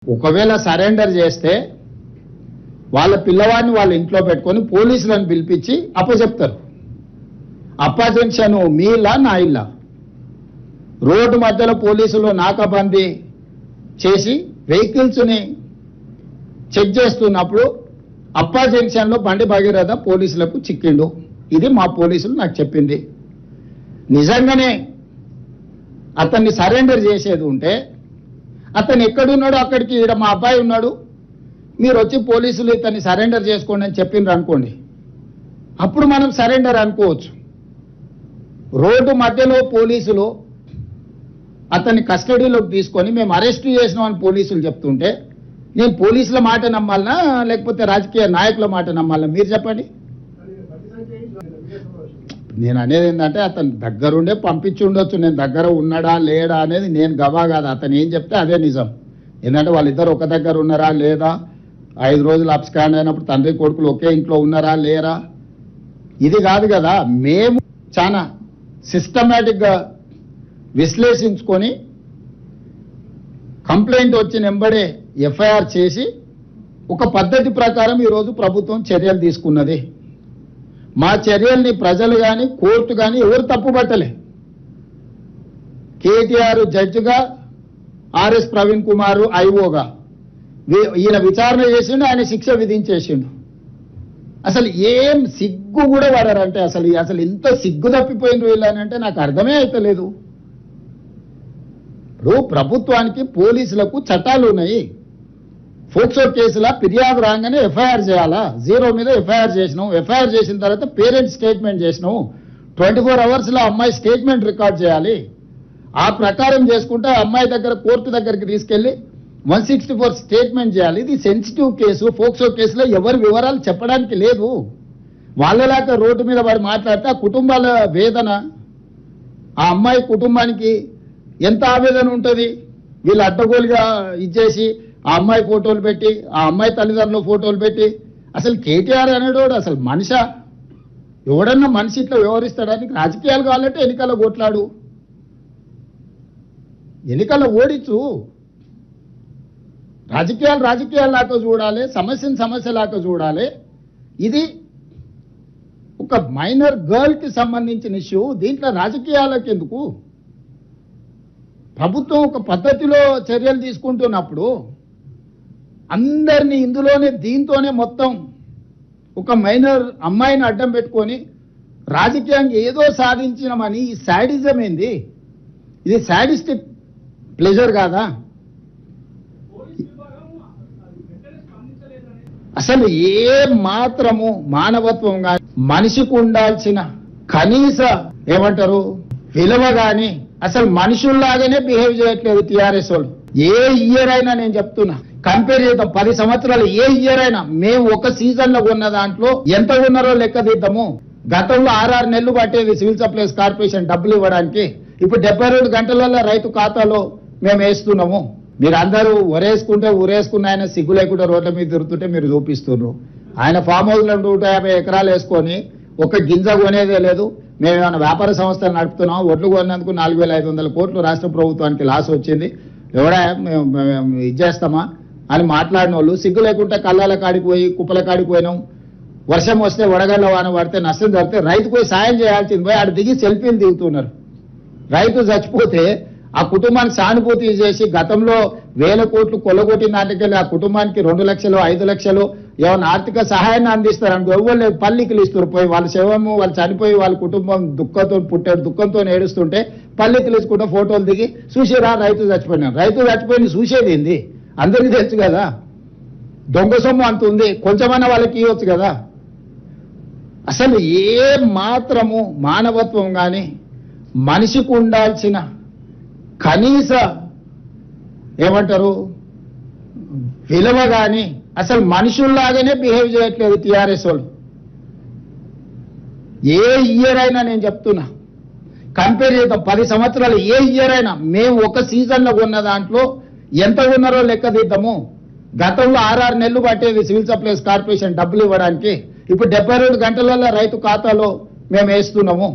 ఒకవేళ సరెండర్ చేస్తే వాళ్ళ పిల్లవాడిని వాళ్ళ ఇంట్లో పెట్టుకొని పోలీసులను పిలిపించి అప్పచెప్తారు. అప్పజెన్షన్ మీ ఇల్లా నా ఇల్లా? రోడ్డు మధ్యలో పోలీసులు నాకాబందీ చేసి వెహికల్స్ని చెక్ చేస్తున్నప్పుడు అప్పా జంక్షన్లో బండి భగీరథ పోలీసులకు చిక్కిండు. ఇది మా పోలీసులు నాకు చెప్పింది. నిజంగానే అతన్ని సరెండర్ చేసేది ఉంటే అతను ఎక్కడున్నాడో అక్కడికి ఈడ మా అబ్బాయి ఉన్నాడు, మీరు వచ్చి పోలీసులు ఇతన్ని సరెండర్ చేసుకోండి అని చెప్పిండ్రు అనుకోండి, అప్పుడు మనం సరెండర్ అనుకోవచ్చు. రోడ్డు మధ్యలో పోలీసులు అతన్ని కస్టడీలోకి తీసుకొని మేము అరెస్ట్ చేసినాం అని పోలీసులు చెప్తుంటే నేను పోలీసుల మాట నమ్మాలనా లేకపోతే రాజకీయ నాయకుల మాట నమ్మాలనా? మీరు చెప్పండి. నేను అనేది ఏంటంటే అతను దగ్గరుండే పంపించి ఉండొచ్చు, నేను దగ్గర ఉన్నాడా లేడా అనేది నేను గవా కాదు. అతను ఏం చెప్తే అదే నిజం. ఏంటంటే వాళ్ళిద్దరు ఒక దగ్గర ఉన్నారా లేదా, 5 రోజులు అబ్స్కాండ్ అయినప్పుడు తండ్రి కొడుకులు ఒకే ఇంట్లో ఉన్నారా లేరా, ఇది కాదు కదా. మేము చాలా సిస్టమేటిక్గా విశ్లేషించుకొని కంప్లైంట్ వచ్చిన వెంబడే ఎఫ్ఐఆర్ చేసి ఒక పద్ధతి ప్రకారం ఈరోజు ప్రభుత్వం చర్యలు తీసుకున్నది. మా చర్యల్ని ప్రజలు కానీ కోర్టు కానీ ఎవరు తప్పుపట్టలే. కేటీఆర్ జడ్జిగా, ఆర్ఎస్ ప్రవీణ్ కుమార్ ఐఓగా ఈయన విచారణ చేసిండు, ఆయన శిక్ష విధించేసిండు. అసలు ఏం సిగ్గు కూడా పడారంటే అసలు ఇంత సిగ్గు తప్పిపోయింది వీళ్ళనంటే నాకు అర్థమే అవుతలేదు. ఇప్పుడు ప్రభుత్వానికి పోలీసులకు చట్టాలు ఉన్నాయి. ఫోక్సో కేసులా ఫిర్యాదు రాగానే ఎఫ్ఐఆర్ చేయాలా? 0 మీద ఎఫ్ఐఆర్ చేసినాం. ఎఫ్ఐఆర్ చేసిన తర్వాత పేరెంట్స్ స్టేట్మెంట్ చేసినాం. 24 అవర్స్లో అమ్మాయి స్టేట్మెంట్ రికార్డ్ చేయాలి. ఆ ప్రకారం చేసుకుంటే అమ్మాయి దగ్గర కోర్టు దగ్గరికి తీసుకెళ్లి 164 స్టేట్మెంట్ చేయాలి. ఇది సెన్సిటివ్ కేసు. ఫోక్సో కేసులో ఎవరి వివరాలు చెప్పడానికి లేదు. వాళ్ళలాగా రోడ్డు మీద వాడు మాట్లాడితే ఆ కుటుంబాల వేదన, ఆ అమ్మాయి కుటుంబానికి ఎంత ఆవేదన ఉంటుంది. వీళ్ళు అడ్డగోలుగా ఇచ్చేసి ఆ అమ్మాయి ఫోటోలు పెట్టి, ఆ అమ్మాయి తల్లిదండ్రుల ఫోటోలు పెట్టి, అసలు కేటీఆర్ అనేటోడు అసలు మనిషా? ఎవడన్నా మనిషి ఇట్లా వ్యవహరిస్తాడానికి? రాజకీయాలు కావాలంటే ఎన్నికల్లో కొట్లాడు, ఎన్నికల్లో ఓడించు. రాజకీయాలాగా చూడాలి, సమస్యను సమస్యలాగా చూడాలి. ఇది ఒక మైనర్ గర్ల్కి సంబంధించిన ఇష్యూ, దీంట్లో రాజకీయాలకు ఎందుకు? ప్రభుత్వం ఒక పద్ధతిలో చర్యలు తీసుకుంటున్నప్పుడు అందరినీ దీంతోనే మొత్తం ఒక మైనర్ అమ్మాయిని అడ్డం పెట్టుకొని రాజకీయంగా ఏదో సాధించినామని ఈ శాడిజం ఏంది? ఇది శాడిస్టిక్ ప్లెజర్ కాదా? అసలు ఏ మాత్రము మానవత్వం కానీ మనిషికి ఉండాల్సిన కనీస ఏమంటారు విలువ కానీ అసలు మనుషుల్లాగానే బిహేవ్ చేయట్లేదు టీఆర్ఎస్ వాళ్ళు. ఏ ఇయర్ అయినా నేను చెప్తున్నా, కంపేర్ చేద్దాం 10 సంవత్సరాలు ఏ ఇయర్ అయినా. మేము ఒక సీజన్ లో ఉన్న దాంట్లో ఎంత ఉన్నారో లెక్క తీద్దాము. గతంలో 6 నెలలు పట్టేది సివిల్ సప్లైస్ కార్పొరేషన్ డబ్బులు ఇవ్వడానికి. ఇప్పుడు 72 గంటలలో రైతు ఖాతాలో మేము వేస్తున్నాము. మీరు అందరూ ఊరేసుకున్న ఆయన సిగ్గు లేకుండా రోడ్ల మీద తిరుగుతుంటే మీరు చూపిస్తున్నారు. ఆయన ఫామ్ హౌస్ లో 150 ఎకరాలు వేసుకొని ఒక గింజ కొనేదే లేదు. మేము ఏమైనా వ్యాపార సంస్థలు నడుపుతున్నాం, ఒడ్లు కొన్నందుకు 4,500 కోట్లు రాష్ట్ర ప్రభుత్వానికి లాస్ వచ్చింది, ఎవడా మేము ఇచ్చేస్తామా అని మాట్లాడిన వాళ్ళు సిగ్గు లేకుండా కళ్ళాల కాడికి పోయి కుప్పల కాడికి పోయినాం. వర్షం వస్తే వడగళ్ళ వాన పడితే నష్టం జరిగితే రైతుకు పోయి సాయం చేయాల్సింది పోయి ఆడ దిగి సెల్ఫీలు దిగుతున్నారు. రైతు చచ్చిపోతే ఆ కుటుంబానికి సానుభూతి చేసి గతంలో 1000 కోట్లు కొల్లగొట్టిన నాటికెళ్ళి ఆ కుటుంబానికి 2 లక్షలు 5 లక్షలు ఏమైనా ఆర్థిక సహాయాన్ని అందిస్తారు అనుకో, ఎవరు పల్లికలు ఇస్తారు. పోయి వాళ్ళ శవము వాళ్ళు చనిపోయి వాళ్ళ కుటుంబం దుఃఖంతో ఏడుస్తుంటే పల్లికలు ఇచ్చుకుంటే ఫోటోలు దిగి చూసిరా రైతు చచ్చిపోయినారు. రైతు చచ్చిపోయింది చూసేది ఏంది? అందరికీ తెలుసు కదా. దొంగ సొమ్ము అంత ఉంది, కొంచెమన్నా వాళ్ళకి ఇవ్వచ్చు కదా. అసలు ఏ మాత్రము మానవత్వం కానీ మనిషికి ఉండాల్సిన కనీస ఏమంటారు విలువ కానీ అసలు మనుషుల్లాగానే బిహేవ్ చేయట్లేదు టీఆర్ఎస్ వాళ్ళు. ఏ ఇయర్ అయినా నేను చెప్తున్నా, కంపేర్ చేద్దాం 10 సంవత్సరాలు ఏ ఇయర్ అయినా. మేము ఒక సీజన్ లో ఉన్న దాంట్లో ఎంత ఉన్నారో లెక్క తీద్దాము. గతంలో 6 నెలలు పట్టేది సివిల్ సప్లైస్ కార్పొరేషన్ డబ్బులు ఇవ్వడానికి. ఇప్పుడు 72 గంటలలో రైతు ఖాతాలో మేము వేస్తున్నాము.